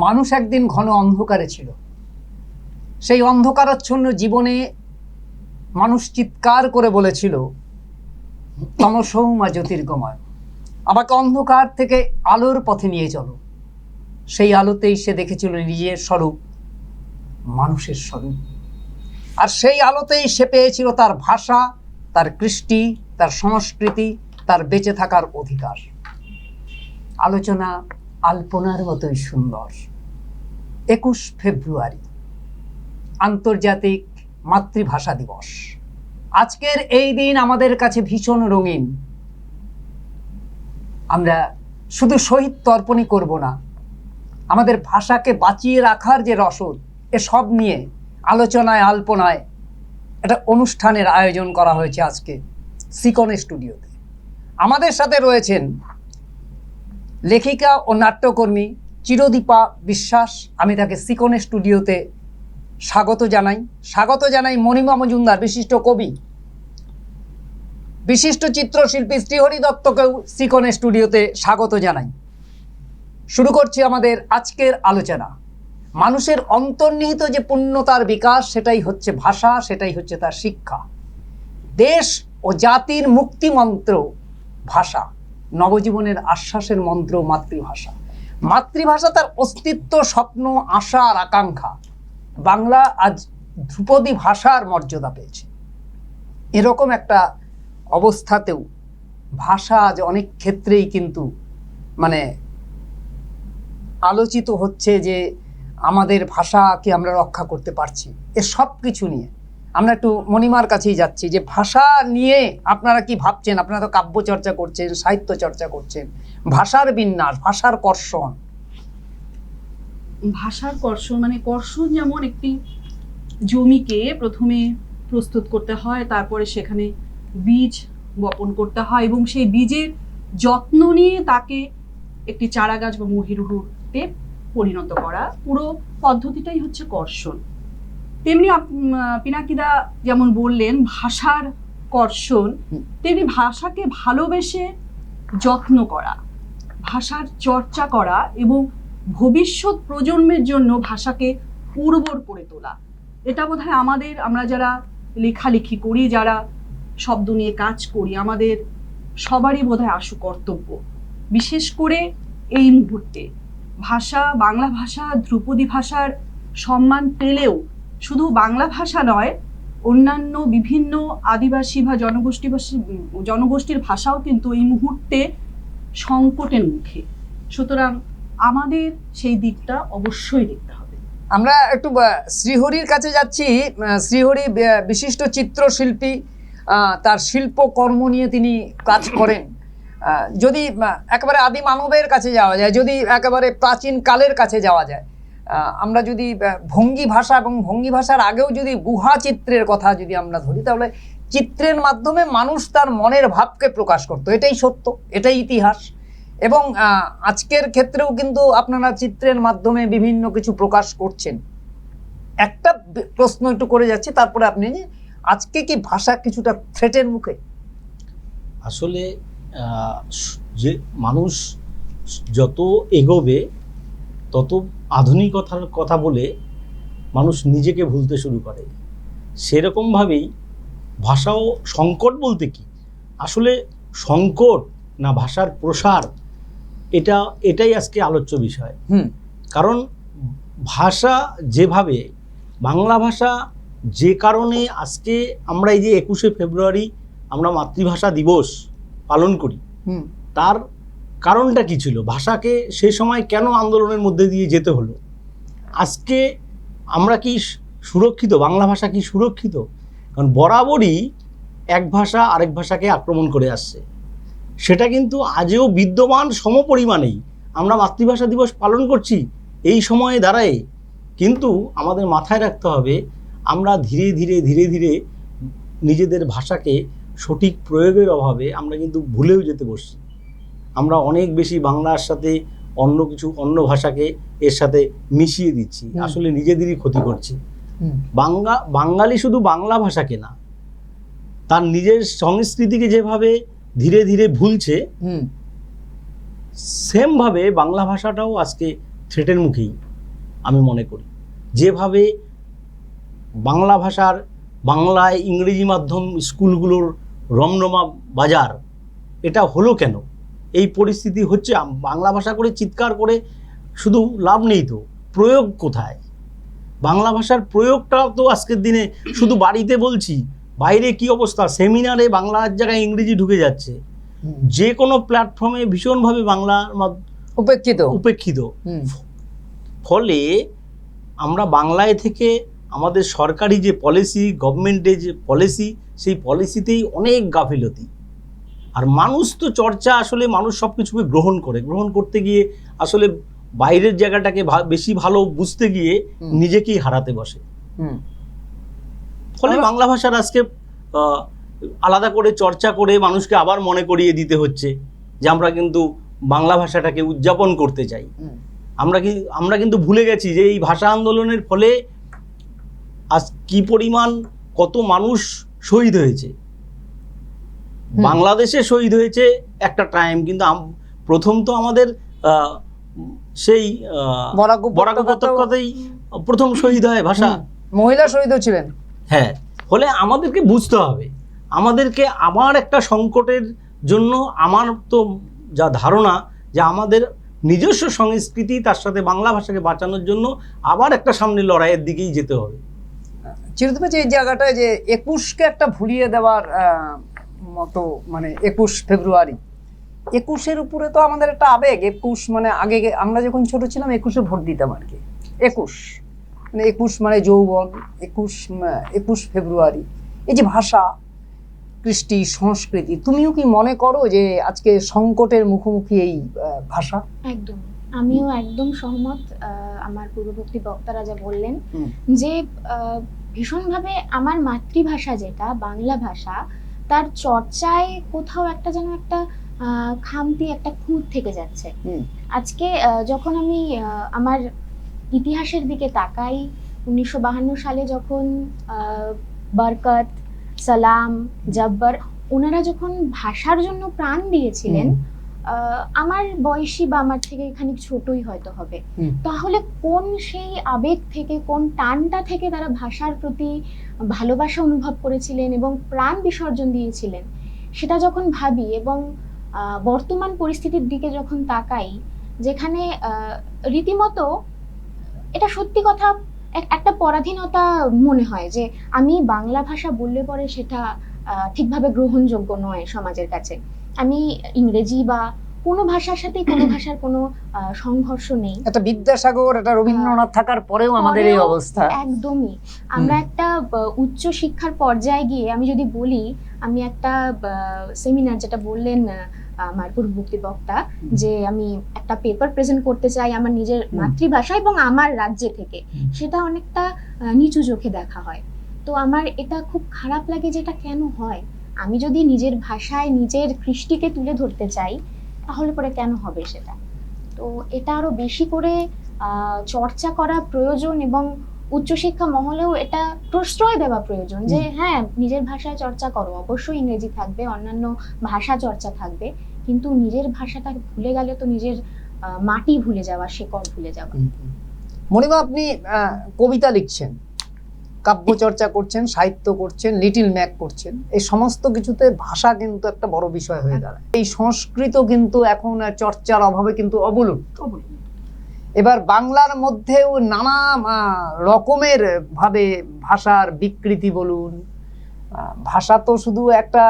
মানুষ একদিন ঘন অন্ধকারে ছিল। সেই অন্ধকারাচ্ছন্ন জীবনে মানুষ চিৎকার করে বলেছিল, তমসৌমা জ্যোতির্গময়, আমাকে অন্ধকার থেকে আলোর পথে নিয়ে চলো। সেই আলোতেই সে দেখেছিল নিজের স্বরূপ, মানুষের স্বরূপ। আর সেই আলোতেই সে পেয়েছিল তার ভাষা, তার কৃষ্টি, তার সংস্কৃতি, তার বেঁচে থাকার অধিকার। আলোচনা আলপনার মতোই সুন্দর। 21 ফেব্রুয়ারি আন্তর্জাতিক মাতৃভাষা দিবস। আজকের এই দিন আমাদের কাছে ভীষণ রঙিন। আমরা শুধু শহীদ তর্পণই করব না, আমাদের ভাষাকে বাঁচিয়ে রাখার যে রসদ, এসব নিয়ে আলোচনায় আলপনায় একটা অনুষ্ঠানের আয়োজন করা হয়েছে আজকে সিকন স্টুডিওতে। আমাদের সাথে রয়েছেন লেখিকা ও নাট্যকর্মী চিরদীপা বিশ্বাস। আমি তাকে সিকন স্টুডিওতে স্বাগত জানাই মণিমা মজুমদার, বিশিষ্ট কবি, বিশিষ্ট চিত্রশিল্পী শ্রীহরি দত্তকেও সিকন স্টুডিওতে স্বাগত জানাই। শুরু করছি আমাদের আজকের আলোচনা। মানুষের অন্তর্নিহিত যে পূর্ণতার বিকাশ, সেটাই হচ্ছে ভাষা, সেটাই হচ্ছে তার শিক্ষা। দেশ ও জাতির মুক্তি মন্ত্র ভাষা, নবজীবনের আশ্বাসের মন্ত্র মাতৃভাষা। মাতৃভাষা তার অস্তিত্ব, স্বপ্ন, আশা আর আকাঙ্ক্ষা। বাংলা আজ ধ্রুপদী ভাষার মর্যাদা পেয়েছে। এরকম একটা অবস্থাতেও ভাষা আজ অনেক ক্ষেত্রেই কিন্তু আলোচিত হচ্ছে যে আমাদের ভাষাকে আমরা রক্ষা করতে পারছি। এ সব কিছু নিয়ে আমরা একটু মণিমার কাছেই যাচ্ছি যে ভাষা নিয়ে আপনারা কি ভাবছেন? আপনারা তো কাব্য চর্চা করছেন, সাহিত্য চর্চা করছেন, ভাষার বিন্যাস, ভাষার কর্ষণ। ভাষার কর্ষণ কর্ষণ যেমন একটি জমিকে প্রথমে প্রস্তুত করতে হয়, তারপরে সেখানে বীজ বপন করতে হয় এবং সেই বীজের যত্ন নিয়ে তাকে একটি চারা গাছ বা মহিরুহতে পরিণত করা, পুরো পদ্ধতিটাই হচ্ছে কর্ষণ। তেমনি পিনাকিদা যেমন বললেন ভাষার কর্ষণ, তেমনি ভাষাকে ভালোবেসে যত্ন করা, ভাষার চর্চা করা এবং ভবিষ্যৎ প্রজন্মের জন্য ভাষাকে উর্বর করে তোলা। এটা বোধহয় আমরা যারা লেখালেখি করি, যারা শব্দ নিয়ে কাজ করি, আমাদের সবারই বোধহয় আশু কর্তব্য। বিশেষ করে এই মুহূর্তে ভাষা, বাংলা ভাষা ধ্রুপদী ভাষার সম্মান পেলেও শুধু বাংলা ভাষা নয়, অন্যান্য বিভিন্ন আদিবাসী বা জনগোষ্ঠীর ভাষাও কিন্তু এই মুহূর্তে সংকটের মুখে। সুতরাং আমাদের সেই দিকটা অবশ্যই দেখতে হবে। আমরা একটু শ্রীহরির কাছে যাচ্ছি। শ্রীহরি বিশিষ্ট চিত্রশিল্পী, তার শিল্পকর্ম নিয়ে তিনি কাজ করেন। যদি একেবারে আদি মানবের কাছে যাওয়া যায়, যদি একেবারে প্রাচীন কালের কাছে যাওয়া যায়, আমরা যদি ভঙ্গি ভাষা এবং ভঙ্গি ভাষার আগেও যদি গুহা চিত্রের কথা যদি আমরা ধরি, তাহলে চিত্রের মাধ্যমে মানুষ তার মনের ভাবকে প্রকাশ করত। এটাই সত্য, এটাই ইতিহাস। এবং আজকের ক্ষেত্রেও কিন্তু আপনারা চিত্রের মাধ্যমে বিভিন্ন কিছু প্রকাশ করছেন। একটা প্রশ্ন একটু করে যাচ্ছি, তারপরে আপনি, আজকে কি ভাষা কিছুটা থ্রেটের মুখে? আসলে যে মানুষ যত এগোবে তত আধুনিকতার কথা বলে মানুষ নিজেকে ভুলতে শুরু করে। সেরকমভাবেই ভাষাও সংকট বলতে কি, আসলে সংকট না ভাষার প্রসার, এটাই আজকে আলোচ্য বিষয়। কারণ ভাষা যেভাবে, বাংলা ভাষা যে কারণে আজকে আমরা এই যে 21শে ফেব্রুয়ারি আমরা মাতৃভাষা দিবস পালন করি, তার কারণটা কি ছিল? ভাষাকে সে সময় কেন আন্দোলনের মধ্যে দিয়ে যেতে হলো? আজকে আমরা কি সুরক্ষিত? বাংলা ভাষা কি সুরক্ষিত? কারণ বরাবরই এক ভাষা আরেক ভাষাকে আক্রমণ করে আসছে। সেটা কিন্তু আজও বিদ্যমান সমপরিমাণেই। আমরা মাতৃভাষা দিবস পালন করছি এই সময়ে দাঁড়ায়, কিন্তু আমাদের মাথায় রাখতে হবে আমরা ধীরে ধীরে নিজেদের ভাষাকে সঠিক প্রয়োগের অভাবে আমরা কিন্তু ভুলেও যেতে বসছি। আমরা অনেক বেশি বাংলার সাথে অন্য ভাষাকে এর সাথে মিশিয়ে দিচ্ছি, আসলে নিজেদেরই ক্ষতি করছি। বাঙালি শুধু বাংলা ভাষাকে না, তার নিজের সংস্কৃতিকে যেভাবে ধীরে ধীরে ভুলছে, সেম ভাবে বাংলা ভাষাটাও আজকে থ্রেটের মুখেই আমি মনে করি। যেভাবে বাংলা ভাষার, বাংলায় ইংরেজি মাধ্যম স্কুলগুলোর রমরমা বাজার, এটা হলো কেন? এই পরিস্থিতি হচ্ছে। বাংলা ভাষা করে চিৎকার করে শুধু লাভ নেই, তো প্রয়োগ কোথায়? বাংলা ভাষার প্রয়োগটা তো আজকের দিনে শুধু বাড়িতে বলছি, বাইরে কি অবস্থা? সেমিনারে বাংলার জায়গায় ইংরেজি ঢুকে যাচ্ছে। যে কোনো প্ল্যাটফর্মে ভীষণভাবে বাংলা উপেক্ষিত। ফলে আমরা বাংলায় থেকে আমাদের সরকারি যে পলিসি, গভর্নমেন্টের যে পলিসি, সেই পলিসিতেই অনেক গাফিলতি। আর মানুষ তো চর্চা, আসলে মানুষ সব কিছুকে গ্রহণ করতে গিয়ে আসলে বাইরের জায়গাটাকে বেশি ভালো বুঝতে গিয়ে নিজেকেই হারাতে বসে। ফলে বাংলা ভাষার আজকে আলাদা করে চর্চা করে মানুষকে আবার মনে করিয়ে দিতে হচ্ছে যে আমরা কিন্তু বাংলা ভাষাটাকে উদযাপন করতে চাই। আমরা কিন্তু ভুলে গেছি যে এই ভাষা আন্দোলনের ফলে আজ কি পরিমাণ কত মানুষ শহীদ হয়েছে। বাংলাদেশে শহীদ হয়েছে একটা টাইম, কিন্তু প্রথম তো আমাদের সেই বরাক উপত্যকাতেই প্রথম শহীদ হয় ভাষা, মহিলা শহীদ ছিলেন। হ্যাঁ, ফলে আমাদেরকে বুঝতে হবে, আমাদেরকে আবার একটা সংকটের জন্য, আমার তো যা ধারণা যে আমাদের নিজস্ব সংস্কৃতি, তার সাথে বাংলা ভাষাকে বাঁচানোর জন্য আবার একটা সামনে লড়াইয়ের দিকেই যেতে হবে। চিরতপে এই জায়গাটায় যে 21কে একটা ভুলিয়ে দেওয়ার মতো, মানে 21 ফেব্রুয়ারি, 21-এর উপরে তো আমাদের একটা আবেগ। 21 মানে আগে আমরা যখন ছোট ছিলাম 21-এ ভোট দিতাম আর কি। 21 মানে যৌবন। 21 ফেব্রুয়ারি, এই যে ভাষা, কৃষ্টি, সংস্কৃতি, তুমিও কি মনে করো যে আজকে সংকটের মুখোমুখি এই ভাষা? একদম, আমিও একদম সহমত। আমার পূর্ববর্তী বক্তারা যা বললেন, যে ভীষণভাবে আমার মাতৃভাষা যেটা বাংলা ভাষা, তার চর্চায় কোথাও একটা যেন একটা খামতি, একটা খুঁত থেকে যাচ্ছে। আজকে যখন আমি আমার ইতিহাসের দিকে তাকাই, 1952 সালে যখন বরকত, সালাম, জব্বার, ওনারা যখন ভাষার জন্য প্রাণ দিয়েছিলেন, আমার বয়সী বা আমার থেকে খানিক ছোটই হয়তো হবে, তাহলে কোন সেই আবেগ থেকে, কোন টানটা থেকে তারা ভাষার প্রতি ভালোবাসা অনুভব করেছিলেন এবং প্রাণ বিসর্জন দিয়েছিলেন, সেটা যখন ভাবি এবং বর্তমান পরিস্থিতির দিকে যখন তাকাই, যেখানে রীতিমতো এটা সত্যি কথা একটা পরাধীনতা মনে হয় যে আমি বাংলা ভাষা বললে পরে সেটা ঠিকভাবে গ্রহণযোগ্য নয় সমাজের কাছে। আমি ইংরেজি বা কোনো ভাষার সাথে কোনো ভাষার কোনো সংঘর্ষ নেই। একটা বিদ্যাসাগর, একটা রবীন্দ্রনাথ থাকার পরেও আমাদের এই অবস্থা। একদমই। আমরা একটা উচ্চ শিক্ষার পর্যায়ে গিয়ে, আমি যদি বলি, আমি একটা সেমিনার, যেটা বললেন আমার পূর্ববর্তী বক্তা, যে আমি একটা পেপার প্রেজেন্ট করতে চাই আমার নিজের মাতৃভাষা এবং আমার রাজ্যে থেকে, সেটা অনেকটা নিচু চোখে দেখা হয়। তো আমার এটা খুব খারাপ লাগে যে এটা কেন হয়। আমি যদি নিজের ভাষায় নিজের কৃষ্টিকে তুলে ধরতে চাই, তাহলে পরে কেন হবে সেটা? তো এটা আরো বেশি করে চর্চা করা প্রয়োজন এবং উচ্চশিক্ষা মহলেও এটা প্রশ্রয় দেওয়া প্রয়োজন যে হ্যাঁ, নিজের ভাষায় চর্চা করো, অবশ্যই ইংরেজি থাকবে, অন্যান্য ভাষা চর্চা থাকবে, কিন্তু নিজের ভাষাটা ভুলে গেলে তো নিজের মাটি ভুলে যাওয়া, শেকড় ভুলে যাওয়া। মণিমা, আপনি কবিতা লিখছেন, কাব্য চর্চা করছেন, সাহিত্য করছেন, লিটিল ম্যাক করছেন, এই সমস্ত কিছুতে ভাষা কিন্তু একটা বড় বিষয় হয়ে দাঁড়ায়। এই সংস্কৃত কিন্তু এখন চর্চার অভাবে কিন্তু অবলুপ্ত। এবার বাংলার মধ্যেও নানা রকমের ভাবে ভাষার বিকৃতি বলুন। ভাষা তো শুধু একটা,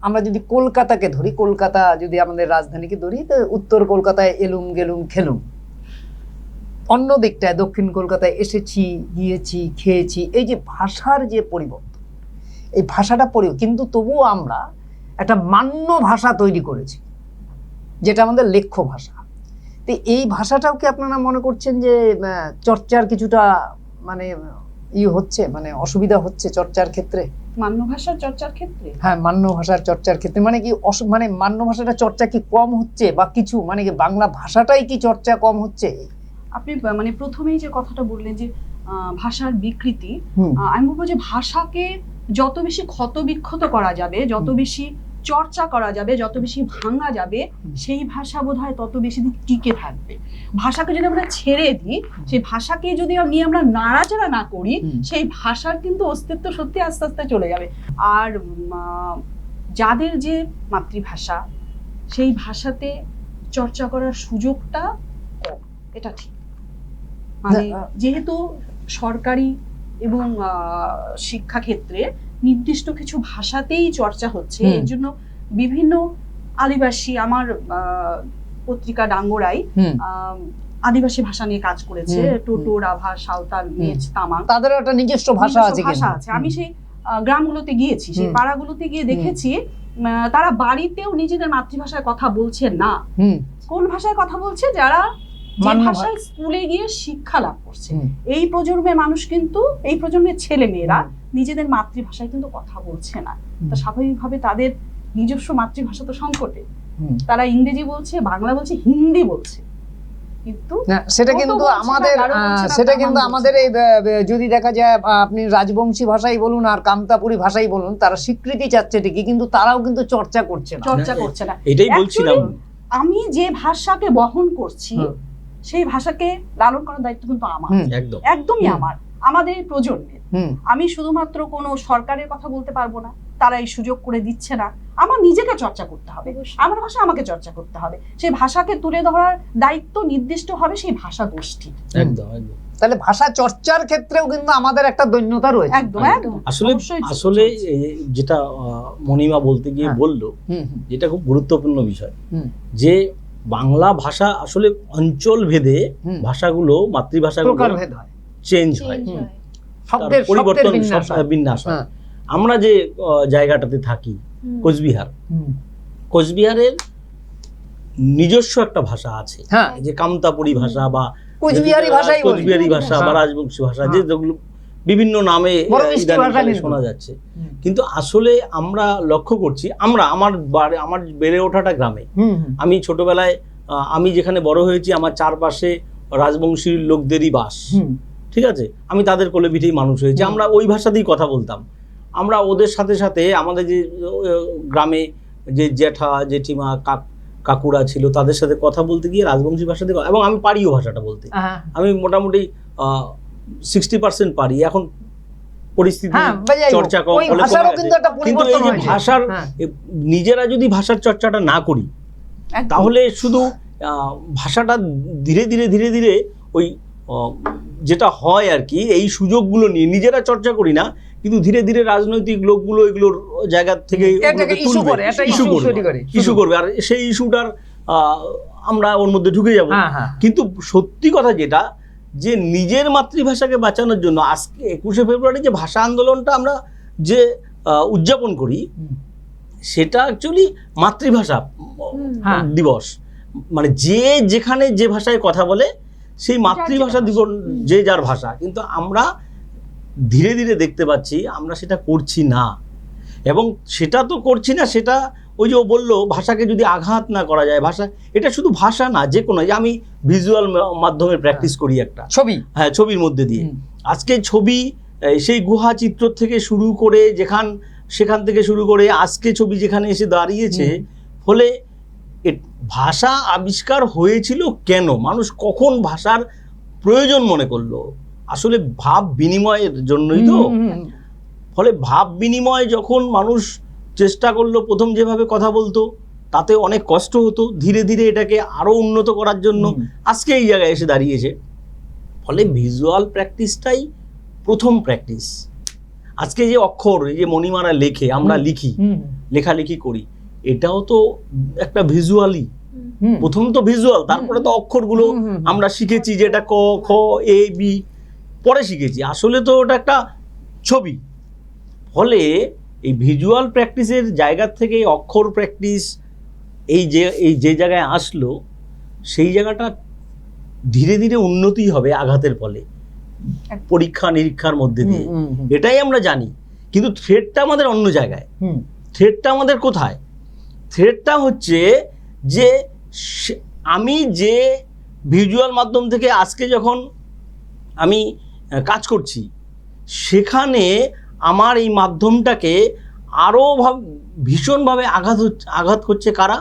আমরা যদি কলকাতাকে ধরি, কলকাতা যদি আমাদের রাজধানীকে ধরি, তো উত্তর কলকাতায় এলুম গেলুম খেলুম, অন্য দিকটায় দক্ষিণ কলকাতায় এসেছি, গিয়েছি, খেয়েছি। এই যে ভাষার যে পরিবর্তন, এই ভাষাটা কিন্তু তবুও আমরা একটা মান্য ভাষা তৈরি করেছি, যেটা আমাদের লেখ্য ভাষা। তো এই ভাষাটাও কি আপনারা মনে করছেন যে চর্চার কিছুটা মানে হচ্ছে, মানে অসুবিধা হচ্ছে চর্চার ক্ষেত্রে? মান্য ভাষার চর্চার ক্ষেত্রে? হ্যাঁ, মান্য ভাষার চর্চার ক্ষেত্রে মানে কি, মানে মান্য ভাষাটা চর্চা কি কম হচ্ছে, বা কিছু মানে কি বাংলা ভাষাটাই কি চর্চা কম হচ্ছে? আপনি মানে প্রথমেই যে কথাটা বললেন যে ভাষার বিকৃতি, আমি বলবো যে ভাষাকে যত বেশি ক্ষত বিক্ষত করা যাবে, যত বেশি চর্চা করা যাবে, যত বেশি ভাঙা যাবে, সেই ভাষা বোধহয় তত বেশি দিন টিকে থাকবে। ভাষাকে যদি আমরা ছেড়ে দিই, সেই ভাষাকে যদি নিয়ে আমরা নাড়াচাড়া না করি, সেই ভাষার কিন্তু অস্তিত্ব সত্যি আস্তে আস্তে চলে যাবে। আর যাদের যে মাতৃভাষা, সেই ভাষাতে চর্চা করার সুযোগটা কম, এটা ঠিক। মানে যেহেতু সরকারি এবং শিক্ষাক্ষেত্রে নির্দিষ্ট কিছু ভাষাতেই চর্চা হচ্ছে, এর জন্য বিভিন্ন আদিবাসী, আমার পত্রিকা ডাঙ্গরাই আদিবাসী ভাষা নিয়ে কাজ করেছে, টোটো, রাভা, সাঁওতাল, মেচ, তামাং, তাদের একটা নিজস্ব ভাষা আছে। আমি সেই গ্রামগুলোতে গিয়েছি, সেই পাড়াগুলোতে গিয়ে দেখেছি তারা বাড়িতেও নিজেদের মাতৃভাষায় কথা বলছে না। কোন ভাষায় কথা বলছে? যারা যে ভাষায় স্কুলে গিয়ে শিক্ষা লাভ করছে। এই প্রজন্মের মানুষ কিন্তু, এই প্রজন্মের ছেলে মেয়েরা নিজেদের মাতৃভাষায় কিন্তু কথা বলছে না। তা স্বাভাবিকভাবে তাদের নিজস্ব মাতৃভাষা তো সংকটে, তারা ইংরেজি বলছে, বাংলা বলছে, হিন্দি বলছে, কিন্তু সেটা কিন্তু আমাদের এই যদি দেখা যায়, আপনি রাজবংশী ভাষাই বলুন আর কামতাপুরি ভাষাই বলুন, তারা স্বীকৃতি চাচ্ছে ঠিকই, কিন্তু তারাও কিন্তু চর্চা করছে না। এটাই বলছিলাম, আমি যে ভাষাকে বহন করছি সেই ভাষাকে লালন করার দায়িত্ব কিন্তু আমার, একদমই আমার, আমাদের প্রজন্মের। আমি শুধুমাত্র কোনো সরকারের কথা বলতে পারবো না, তারা এই সুযোগ করে দিচ্ছে না। আমার নিজেকে চর্চা করতে হবে, আমার ভাষা আমাকে চর্চা করতে হবে। সেই ভাষাকে তুলে ধরার দায়িত্ব নির্দিষ্ট হবে সেই ভাষা গোষ্ঠী। একদম একদম। তাহলে ভাষা চর্চার ক্ষেত্রেও কিন্তু আমাদের একটা দৈন্যতা রয়েছে। একদম একদম। আসলে যেটা মণিমা বলতে গিয়ে বললো, যেটা খুব গুরুত্বপূর্ণ বিষয়, যে বাংলা ভাষা আসলে অঞ্চল ভেদে ভাষাগুলো, মাতৃভাষাগুলো চেঞ্জ হয়, পরিবর্তন, বিন্যাস হয়। আমরা যে জায়গাটাতে থাকি, কোচবিহার, কোচবিহারের নিজস্ব একটা ভাষা আছে, যে কামতাপুরি ভাষা বা কোচবিহারি ভাষা বা রাজবংশী ভাষা, যেগুলো বিভিন্ন নামে শোনা যাচ্ছে। কিন্তু আসলে আমরা লক্ষ্য করছি, আমার বেড়ে ওঠাটা গ্রামে। আমি ছোটবেলায়, আমি যেখানে বড় হয়েছি, আমার চারপাশে রাজবংশী লোকদেরই বাস, ঠিক আছে? আমি তাদের কোলে পিঠেই মানুষ হয়েছি, আমরা ওই ভাষাতেই কথা বলতাম। আমরা ওদের সাথে সাথে আমাদের যে গ্রামে যে জ্যাঠা, জেঠিমা, কাকুরা ছিল, তাদের সাথে কথা বলতে গিয়ে রাজবংশী ভাষাতে, এবং আমি পারিও ভাষাটা বলতে। আমি মোটামুটি 60% পারি। এখন পরিস্থিতি, চর্চা কম বলে, কিন্তু এই যে ভাষার, নিজেরা যদি ভাষার চর্চাটা না করি, তাহলে শুধু ভাষাটা ধীরে ধীরে ধীরে ধীরে ওই যেটা হয় আর কি, এই সুযোগগুলো নিয়ে নিজেরা চর্চা করি না, কিন্তু ধীরে ধীরে রাজনৈতিক লোকগুলো এগুলোর জায়গা থেকে ইস্যু করবে, আর সেই ইস্যুটার আমরা ওর মধ্যে ঢুকে যাব। কিন্তু সত্যি কথা যেটা, যে নিজের মাতৃভাষাকে বাঁচানোর জন্য আজকে 21শে ফেব্রুয়ারি যে ভাষা আন্দোলনটা আমরা যে উদযাপন করি, সেটা অ্যাকচুয়ালি মাতৃভাষা দিবস। মানে যে যেখানে যে ভাষায় কথা বলে, সেই মাতৃভাষা যে যার ভাষা, কিন্তু আমরা ধীরে ধীরে দেখতে পাচ্ছি আমরা সেটা করছি না। এবং সেটা তো করছি না, সেটা ওই যে ও বললো, ভাষাকে যদি আঘাত না করা যায়, ভাষা, এটা শুধু ভাষা না, যে কোনো, আমি ভিজুয়াল মাধ্যমে প্র্যাকটিস করি, একটা ছবি, ছবির মধ্যে দিয়ে। আজকে ছবি, সেই গুহা চিত্র থেকে শুরু করে, সেখান থেকে শুরু করে আজকে ছবি যেখানে এসে দাঁড়িয়েছে, ফলে ভাষা আবিষ্কার হয়েছিল কেন, মানুষ কখন ভাষার প্রয়োজন মনে করলো? আসলে ভাব বিনিময়ের জন্যই তো। ফলে ভাব বিনিময় যখন মানুষ চেষ্টা করলো, প্রথম যেভাবে কথা বলতো তাতে অনেক কষ্ট হতো, ধীরে ধীরে এটাকে আরো উন্নত করার জন্য আজকে এই জায়গায় এসে দাঁড়িয়েছে। ফলে ভিজুয়াল প্র্যাকটিসটাই প্রথম প্র্যাকটিস। আজকে যে অক্ষর, এই যে মণিমারা লেখে, আমরা লিখি, লেখালেখি করি, এটাও তো একটা ভিজুয়ালি। প্রথম তো ভিজুয়াল, তারপরে তো অক্ষরগুলো আমরা শিখেছি, যেটা ক, খ, এ, বি পরে শিখেছি। আসলে তো ওটা একটা ছবি। ফলে এই ভিজুয়াল প্র্যাকটিসের জায়গা থেকে অক্ষর প্র্যাকটিস এই যে জায়গায় আসলো, সেই জায়গাটা ধীরে ধীরে উন্নতি হবে আঘাতের ফলে, পরীক্ষা নিরীক্ষার মধ্যে দিয়ে, এটাই আমরা জানি। কিন্তু থ্রেডটা আমাদের অন্য জায়গায়। থ্রেডটা আমাদের কোথায়? থ্রেডটা হচ্ছে যে আমি যে ভিজুয়াল মাধ্যম থেকে আজকে যখন আমি কাজ করছি, সেখানে আমার এই মাধ্যমটাকে আরও ভীষণভাবে আঘাত করছে কারা?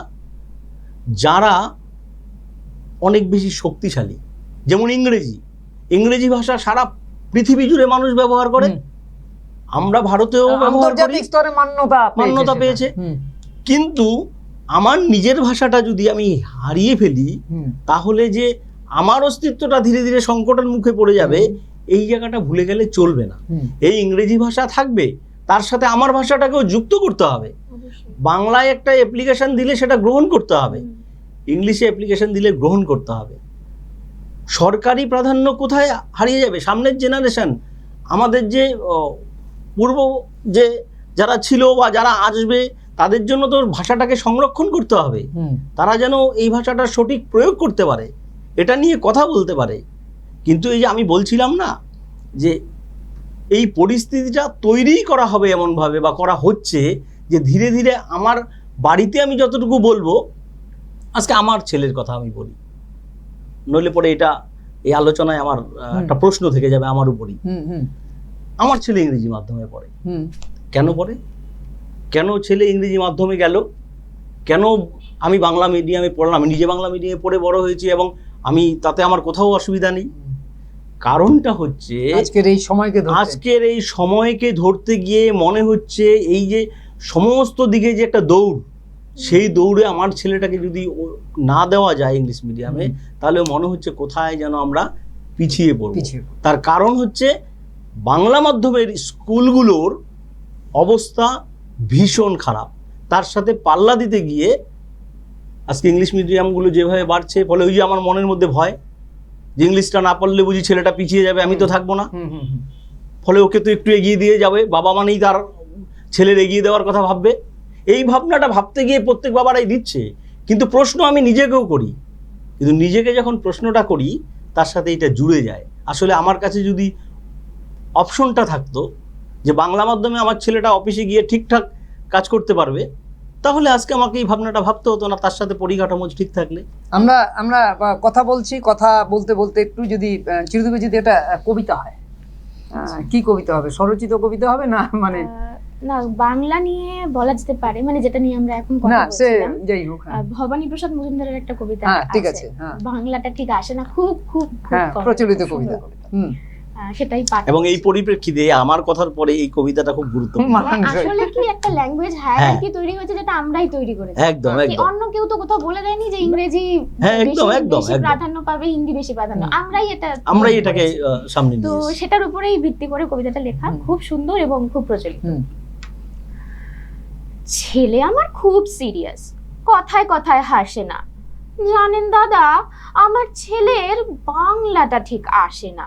যারা অনেক বেশি শক্তিশালী, যেমন ইংরেজি ভাষা সারা পৃথিবী জুড়ে মানুষ ব্যবহার করে, আমরা ভারতেও ব্যবহার করি, আন্তর্জাতিক স্তরে মান্যতা পেয়েছে। কিন্তু আমার নিজের ভাষাটা যদি আমি হারিয়ে ফেলি, তাহলে যে আমার অস্তিত্বটা ধীরে ধীরে সংকটের মুখে পড়ে যাবে, এই জায়গাটা ভুলে গেলে চলবে না। এই ইংরেজি ভাষা থাকবে, তার সাথে আমার ভাষাটাকেও যুক্ত করতে হবে। বাংলায় একটা অ্যাপ্লিকেশন দিলে সেটা গ্রহণ করতে হবে, ইংলিশে অ্যাপ্লিকেশন দিলে গ্রহণ করতে হবে। সরকারি প্রাধান্য কোথায় হারিয়ে যাবে? সামনের জেনারেশন, আমাদের যে পূর্ব যে যারা ছিল বা যারা আসবে, তাদের জন্য তো ভাষাটাকে সংরক্ষণ করতে হবে। তারা যেন এই ভাষাটার সঠিক প্রয়োগ করতে পারে, এটা নিয়ে কথা বলতে পারে। কিন্তু এই যে আমি বলছিলাম না, যে এই পরিস্থিতিটা তৈরি করা হবে এমনভাবে বা করা হচ্ছে, যে ধীরে ধীরে আমার বাড়িতে আমি যতটুকু বলবো, আজকে আমার ছেলের কথা আমি বলি, নইলে পরে এটা এই আলোচনায় আমার একটা প্রশ্ন থেকে যাবে আমার উপরই। আমার ছেলে ইংরেজি মাধ্যমে পড়ে। কেন পড়ে? কেন ছেলে ইংরেজি মাধ্যমে গেল? কেন আমি বাংলা মিডিয়ামে পড়লাম? আমি নিজে বাংলা মিডিয়ামে পড়ে বড় হয়েছি এবং আমি তাতে আমার কোথাও অসুবিধা নেই। কারণটা হচ্ছে আজকের এই সময়কে ধরতে গিয়ে মনে হচ্ছে এই যে সমস্ত দিকে যে একটা দৌড়, সেই দৌড়ে আমার ছেলেটাকে যদি না দেওয়া যায় ইংলিশ মিডিয়ামে, তাহলে মনে হচ্ছে কোথায় যেন আমরা পিছিয়ে পড়ব। তার কারণ হচ্ছে বাংলা মাধ্যমের স্কুলগুলোর অবস্থা ভীষণ খারাপ। তার সাথে পাল্লা দিতে গিয়ে আজকে ইংলিশ মিডিয়ামগুলো যেভাবে বাড়ছে, ফলে ওই যে আমার মনের মধ্যে ভয় যে ইংলিশটা না পড়লে বুঝি ছেলেটা পিছিয়ে যাবে, আমি তো থাকবো না, ফলে ওকে তো একটু এগিয়ে দিয়ে যাবে, বাবা মানেই তার ছেলের এগিয়ে দেওয়ার কথা ভাববে। এই ভাবনাটা ভাবতে গিয়ে প্রত্যেক বাবারাই দিচ্ছে। কিন্তু প্রশ্ন আমি নিজেকেও করি, কিন্তু নিজেকে যখন প্রশ্নটা করি, তার সাথে এটা জুড়ে যায়। আসলে আমার কাছে যদি অপশনটা থাকতো যে বাংলা মাধ্যমে আমার ছেলেটা অফিসে গিয়ে ঠিকঠাক কাজ করতে পারবে, তাহলে আজকে আমাকে এই ভাবনাটা ভাবতে হতো না, তার সাথে পরিকাঠামো ঠিক থাকলে। আমরা কথা বলছি, কথা বলতে বলতে একটু যদি চিরদিকে যদি এটা কবিতা হয়, কি কবিতা হবে? স্বরচিত কবিতা হবে না মানে না, বাংলা নিয়ে বলা যেতে পারে, মানে যেটা নিয়ে আমরা এখন কথা বলছিলাম, যাই হোক, ভবানী প্রসাদ মজুমদারের একটা কবিতা ঠিক আছে, বাংলাটা ঠিক আসে না, খুব খুব প্রচলিত কবিতা, সেটাই পাঠ। এবং এই পরিপ্রেক্ষিতে আমার কথার পরে এই কবিতাটা খুব গুরুত্বপূর্ণ। আসলে কি একটা ল্যাঙ্গুয়েজ হায়ারার্কি তৈরি হয়েছে, যেটা আমরাই তৈরি করেছি। একদম একদম। অন্য কেউ তো কোথাও বলে দেয়নি যে ইংরেজি বেশি প্রাধান্য পাবে, হিন্দি বেশি প্রাধান্য, আমরাই এটাকে সামনে নিয়ে এসেছি। তো সেটার উপরেই ভিত্তি করে কবিতাটা লেখা, খুব সুন্দর এবং খুব প্রচলিত। ছেলে আমার খুব সিরিয়াস, কথায় কথায় হাসে না। জানেন দাদা, আমার ছেলের বাংলাটা ঠিক আসে না।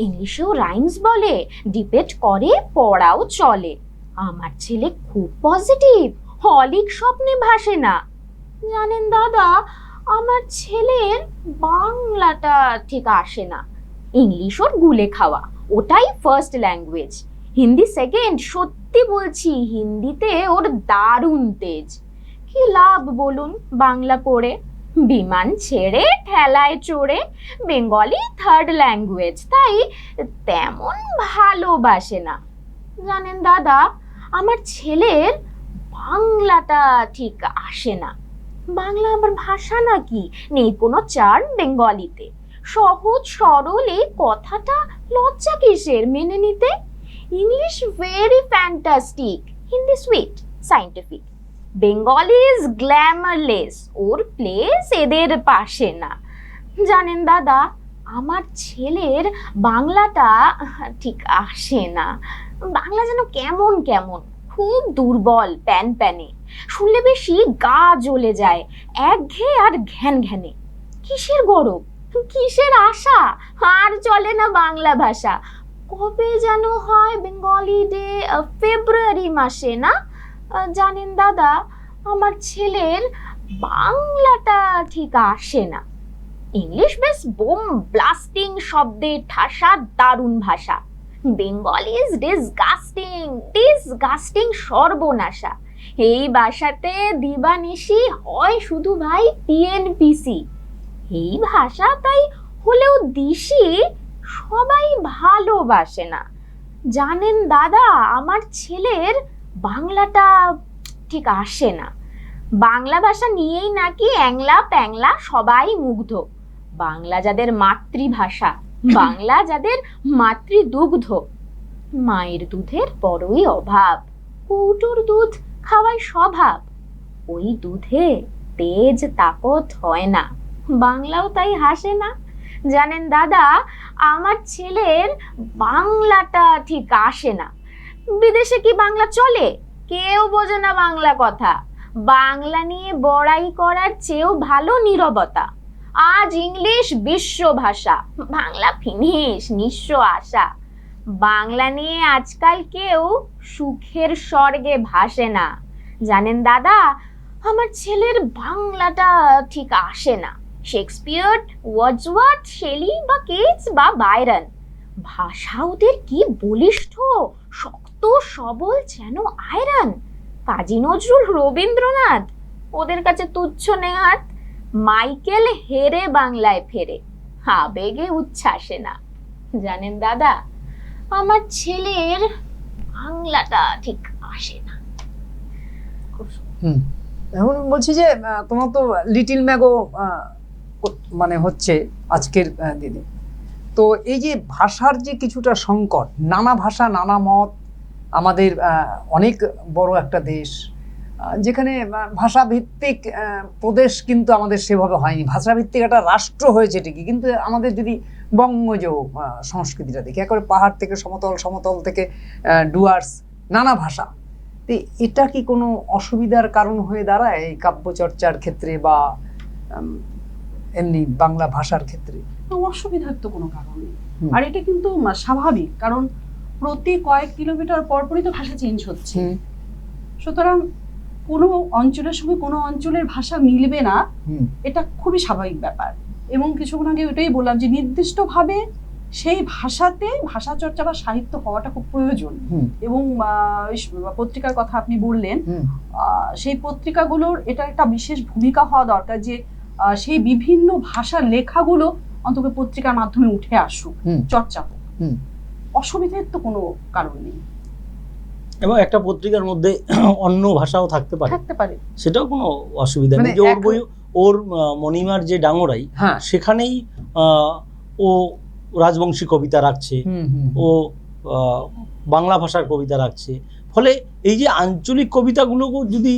ইংলিশেও রাইমস বলে, ডিবেট করে, পড়াও চলে। আমার ছেলে খুব পজিটিভ, হলিক স্বপ্নে ভাসে না। জানেন দাদা, আমার ছেলের বাংলাটা ঠিক আসে না। ইংলিশ ওর গুলে খাওয়া, ওটাই ফার্স্ট ল্যাঙ্গুয়েজ। হিন্দি সেকেন্ড, সত্যি বলছি, হিন্দিতে ওর দারুণ তেজ। কি লাভ বলুন বাংলা পড়ে? বিমান ছেড়ে ঠেলায় চড়ে। বেঙ্গলি থার্ড ল্যাঙ্গুয়েজ, তাই তেমন ভালোবাসে না। জানেন দাদা, আমার ছেলের বাংলাটা ঠিক আসে না। বাংলা আবার ভাষা নাকি? নেই কোনো চার্ম বেঙ্গলিতে। সহজ সরল এই কথাটা লজ্জা কিসের মেনে নিতে? English very fantastic, Hindi sweet scientific. Bengali is glamourless, or place এদের পাশে না। জানেন দাদা, আমার ছেলের বাংলাটা ঠিক আসে না। বাংলা যেন কেমন কেমন, খুব দুর্বল, প্যান প্যানে, শুনলে বেশি গা জ্বলে যায়, একঘেয়ে আর ঘ্যান ঘ্যানে। কিসের গরব, কিসের আশা, আর চলে না বাংলা ভাষা। কবে যেন হয় বেঙ্গলি ডে, ফেব্রুয়ারি মাসে না? জানেন দাদা, আমার ছেলের বাংলাটা ঠিক আসে না। ইংলিশ বেশ বোম ব্লাস্টিং শব্দে ঠাসা দারুণ ভাষা। বেঙ্গলি ইজ ডিসগাস্টিং, ডিসগাস্টিং সর্বনাশা। এই ভাষাতে দিবানিশি হয় শুধু ভাই টিএনপিসি। এই ভাষা তাই হলেও দিশি, সবাই ভালোবাসে না। জানেন দাদা, আমার ছেলের বাংলাটা ঠিক আসে না। বাংলা ভাষা নিয়েই নাকি অ্যাংলা প্যাংলা সবাই মুগ্ধ। বাংলা যাদের মাতৃভাষা, বাংলা যাদের মাতৃদুগ্ধ, মায়ের দুধের বড়ই অভাব, কৌটোর দুধ খাওয়াই স্বভাব, ওই দুধে তেজ তাকত হয় না, বাংলাও তাই হাসে না। জানেন দাদা, আমার ছেলের বাংলাটা ঠিক আসে না। বিদেশে কি বাংলা চলে? কেউ বোঝে না বাংলা কথা। বাংলা নিয়ে বড়াই করার চেয়েও ভালো নীরবতা। আজ ইংলিশ বিশ্ব ভাষা, বাংলা ফিনিশ নিঃস্ব আশা। বাংলা নিয়ে আজকাল কেউ সুখের স্বর্গে ভাসে না। জানেন দাদা, আমার ছেলের বাংলাটা ঠিক আসে না। শেক্সপিয়ার, ওয়ার্ডসওয়ার্থ, শেলি বা কেটস বা বাইরন, ভাষা ওদের কি বলিষ্ঠ, শক্ত সবল যেন আয়রন। কাজী নজরুল, রবীন্দ্রনাথ ওদের কাছে তুচ্ছ নেহাত। মাইকেল হেরে বাংলায় ফেরে, আবেগে উচ্ছ্বাসে না। জানেন দাদা, আমার ছেলের বাংলাটা ঠিক আসে না। এখন বলছি যে তোমার তো লিটিল ম্যাগো মানে হচ্ছে আজকের দিনে, তো এই যে ভাষার যে কিছুটা সংকট, নানা ভাষা নানা মত, আমাদের অনেক বড় একটা দেশ, যেখানে ভাষাভিত্তিক প্রদেশ কিন্তু আমাদের সেভাবে হয়নি। ভাষাভিত্তিক একটা রাষ্ট্র হয়েছে ঠিকই, কিন্তু আমাদের যদি বঙ্গজ সংস্কৃতিটা দেখি, একেবারে পাহাড় থেকে সমতল, সমতল থেকে ডুয়ার্স, নানা ভাষা। তো এটা কি কোনো অসুবিধার কারণ হয়ে দাঁড়ায় এই কাব্যচর্চার ক্ষেত্রে বা এমনি বাংলা ভাষার ক্ষেত্রে? অসুবিধার তো কোনো কারণ নেই, আর এটা কিন্তু স্বাভাবিক, কারণ প্রতি কয়েক কিলোমিটার পরপরই তো ভাষা চেঞ্জ হচ্ছে। সুতরাং কোনো অঞ্চলের সঙ্গে কোনো অঞ্চলের ভাষা মিলবে না, এটা খুবই স্বাভাবিক ব্যাপার। এবং কিছুক্ষণ আগে ওইটাই বললাম যে নির্দিষ্টভাবে সেই ভাষাতে ভাষা চর্চা বা সাহিত্য হওয়াটা খুব প্রয়োজন। এবং পত্রিকার কথা আপনি বললেন, সেই পত্রিকাগুলোর এটা একটা বিশেষ ভূমিকা হওয়া দরকার, যে সেই বিভিন্ন ভাষার লেখাগুলো অন্তত পত্রিকার মাধ্যমে উঠে আসুক, চর্চা হোক। অসুবিধার তো কোনো কারণ নেই। এবং একটা পত্রিকার মধ্যে অন্য ভাষাও থাকতে পারে, সেটাও কোনো অসুবিধা নেই। যে ওর বই, ওর মণিমার যে ডাঙরাই, সেখানেই ও রাজবংশী কবিতা রাখছে, ও বাংলা ভাষার কবিতা রাখছে। ফলে এই যে আঞ্চলিক কবিতাগুলোকেও যদি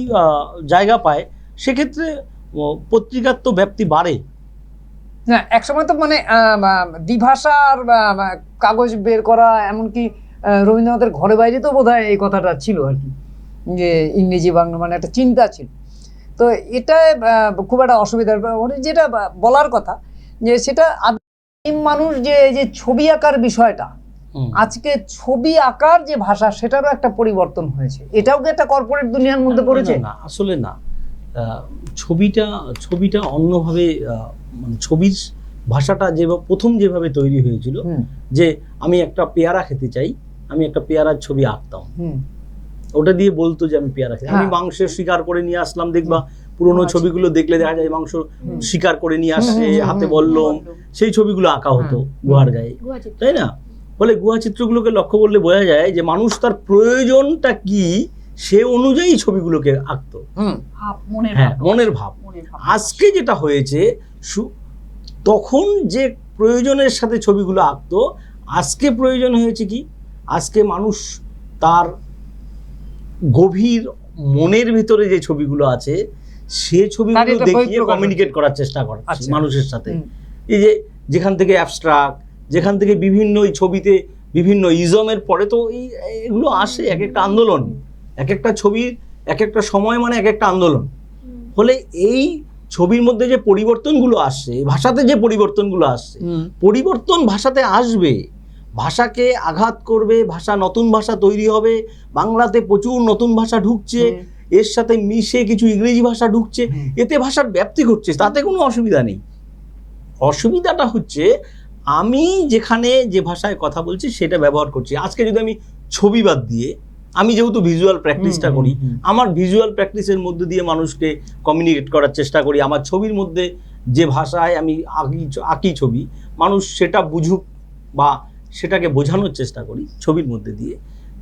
জায়গা পায়, সেক্ষেত্রে পত্রিকার তো ব্যাপ্তি বাড়ে। না, একসময় তো মানে দ্বিভাষার কাগজ বের করা, এমনকি রবীন্দ্রনাথের ঘরে বাইরে তো বোধহয় এই কথাটা ছিল আর কি, যে ইংরেজি বাংলা মানে একটা চিন্তা ছিল। তো এটা খুব একটা অসুবিধার, যেটা বলার কথা যে সেটা মানুষ যে ছবি আঁকার বিষয়টা, আজকে ছবি আঁকার যে ভাষা, সেটারও একটা পরিবর্তন হয়েছে। এটাও কি একটা কর্পোরেট দুনিয়ার মধ্যে পড়েছে? না, আসলে না। ছবিটা অন্যভাবে, মানে ছবির ভাষাটা যেভাবে তৈরি হয়েছিল, যে আমি একটা পেয়ারা খেতে চাই, আমি একটা পেয়ারার ছবি আঁকতাম, ওটা দিয়ে বলতো যে আমি পেয়ারা খেতে। আমি মাংসের শিকার করে নিয়ে আসলাম, দেখবা পুরোনো ছবিগুলো দেখলে দেখা যায় মাংস শিকার করে নিয়ে আসছে, হাতে বললম, সেই ছবিগুলো আঁকা হতো গুহার গায়ে, তাই না? ফলে গুহা চিত্রগুলোকে লক্ষ্য করলে বোঝা যায় যে মানুষ তার প্রয়োজনটা কি সে অনুযায়ী ছবিগুলোকে আঁকতো। হ্যাঁ, মনের ভাব। আজকে যেটা হয়েছে, তখন যে প্রয়োজনের সাথে ছবিগুলো আঁকতো, আজকে প্রয়োজন হয়েছে কি, আজকে মানুষ তার গভীর মনের ভিতরে যে ছবিগুলো আছে, সে ছবিগুলো দেখিয়ে কমিউনিকেট করার চেষ্টা করে মানুষের সাথে। এই যে যেখান থেকে অ্যাবস্ট্রাক্ট, যেখান থেকে বিভিন্ন এই ছবিতে বিভিন্ন ইজমের পরে তো এগুলো আসে, এক একটা আন্দোলন, এক একটা ছবির এক একটা সময় মানে এক একটা আন্দোলন। ফলে এই ছবির মধ্যে যে পরিবর্তনগুলো আসছে, ভাষাতে যে পরিবর্তনগুলো আসছে, পরিবর্তন ভাষাতে আসবে, ভাষাকে আঘাত করবে, ভাষা, নতুন ভাষা তৈরি হবে। বাংলাতে প্রচুর নতুন ভাষা ঢুকছে, এর সাথে মিশে কিছু ইংরেজি ভাষা ঢুকছে, এতে ভাষার ব্যাপ্তি ঘটছে, তাতে কোনো অসুবিধা নেই। অসুবিধাটা হচ্ছে আমি যেখানে যে ভাষায় কথা বলছি সেটা ব্যবহার করছি। আজকে যদি আমি ছবি বাদ দিয়ে, আমি যেহেতু ভিজুয়াল প্র্যাকটিসটা করি, আমার ভিজুয়াল প্র্যাকটিসের মধ্যে দিয়ে মানুষকে কমিউনিকেট করার চেষ্টা করি। আমার ছবির মধ্যে যে ভাষায় আমি আঁকি ছবি, মানুষ সেটা বুঝুক বা সেটাকে বোঝানোর চেষ্টা করি ছবির মধ্যে দিয়ে।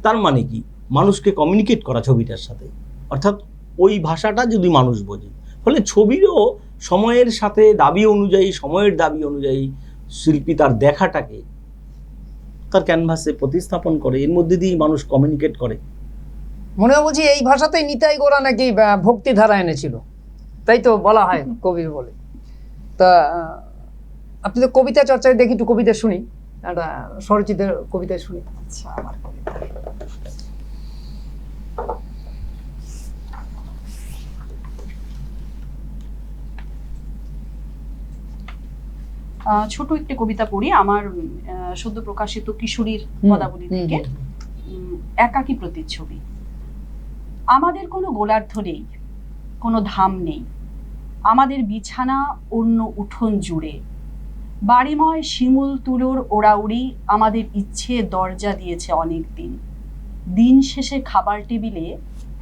তার মানে কি, মানুষকে কমিউনিকেট করা ছবিটার সাথে, অর্থাৎ ওই ভাষাটা যদি মানুষ বোঝে, ফলে ছবিরও সময়ের সাথে দাবি অনুযায়ী, সময়ের দাবি অনুযায়ী শিল্পী তার দেখাটাকে তার ক্যানভাসে প্রতিস্থাপন করে, এর মধ্যে দিয়েই মানুষ কমিউনিকেট করে। মনে হয় বুঝি এই ভাষাতেই নিতাই গোরা নাকি ভক্তি ধারা এনেছিল, তাই তো বলা হয় কবির বলে। তা আপনি তো কবিতা চর্চায় দেখি, একটু কবিতা শুনি, একটা স্বরচিতের কবিতা শুনি। আচ্ছা, আমার কবিতা ছোট একটি কবিতা পড়ি আমার সদ্য প্রকাশিত কিশোরীর পদাবলী থেকে। একাকী প্রতিচ্ছবি। আমাদের কোনো গোলার্ধ নেই, কোনো ধাম নেই, আমাদের বিছানা অন্য উঠোন জুড়ে, বাড়িময় শিমুল তুলোর ওড়াউড়ি আমাদের ইচ্ছে দরজা দিয়েছে অনেক দিন, দিন শেষে খাবার টেবিলে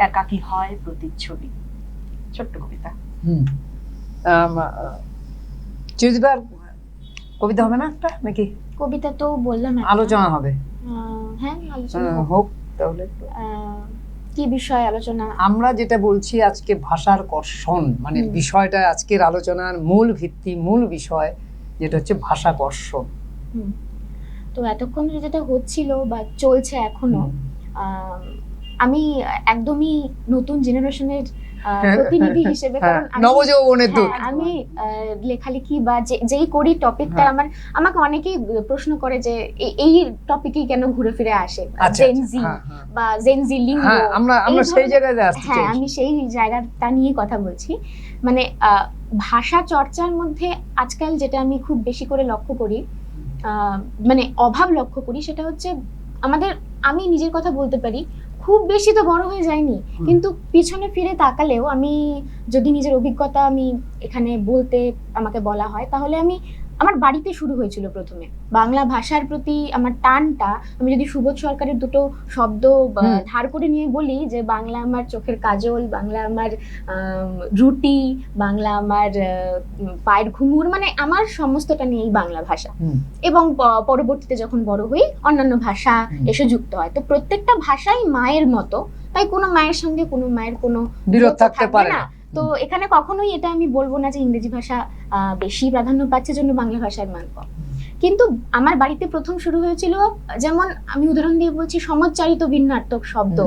একাকী হয় প্রতিচ্ছবি। ছোট্ট কবিতা। চিরদিবার কবিতা হবে না একটা নাকি? কবিতা তো বললাম, আলোচনা হবে। হ্যাঁ, আলোচনা হোক তাহলে। কি বিষয় আলোচনা? আমরা যেটা বলছি আজকে ভাষার কর্ষণ, মানে বিষয়টা আজকের আলোচনার মূল ভিত্তি, মূল বিষয় যেটা হচ্ছে ভাষা কর্ষণ। তো এতক্ষণ যেটা হচ্ছিল বা চলছে এখনো, আমি একদমই নতুন জেনারেশনের প্রতিনিধি হিসেবে, কারণ নবযৌবনের দূত, আমি লেখালেখি বা যেই করি টপিকটা আমাকে অনেকেই প্রশ্ন করে যে এই টপিকই কেন ঘুরে ফিরে আসে, জেনজি বা জেনজি লিঙ্গ, আমরা সেই জায়গায় আসতে চাই। আমি সেই জায়গাটা নিয়ে কথা বলছি। মানে ভাষা চর্চার মধ্যে আজকাল যেটা আমি খুব বেশি করে লক্ষ্য করি, মানে অভাব লক্ষ্য করি, সেটা হচ্ছে আমাদের, আমি নিজের কথা বলতে পারি, খুব বেশি তো বড় হয়ে যায়নি, কিন্তু পিছনে ফিরে তাকালেও আমি যদি নিজের অভিজ্ঞতা আমি এখানে বলতে আমাকে বলা হয়, তাহলে আমার বাড়িতে শুরু হয়েছিল প্রথমে বাংলা ভাষার প্রতি আমার টানটা। আমি যদি সুবোধ সরকারের দুটো শব্দ ধার করে নিয়ে বলি যে বাংলা আমার চোখের কাজল, বাংলা আমার রুটি, বাংলা আমার পায়ের ঘুঙুর, মানে আমার সমস্তটা নিয়েই বাংলা ভাষা। এবং পরবর্তীতে যখন বড় হই অন্যান্য ভাষা এসে যুক্ত হয়, তো প্রত্যেকটা ভাষাই মায়ের মতো, তাই কোনো মায়ের সঙ্গে কোনো মায়ের কোনো বিরোধ থাকতে পারে না। তো এখানে কখনোই এটা আমি বলবো না যে ইংরেজি ভাষা বেশি প্রাধান্য পাচ্ছে জন্য বাংলা ভাষার মান কম। কিন্তু আমার বাড়িতে প্রথম শুরু হয়েছিল, যেমন আমি উদাহরণ দিয়ে বলছি, সমাজচারিত ভিন্নার্থক শব্দ।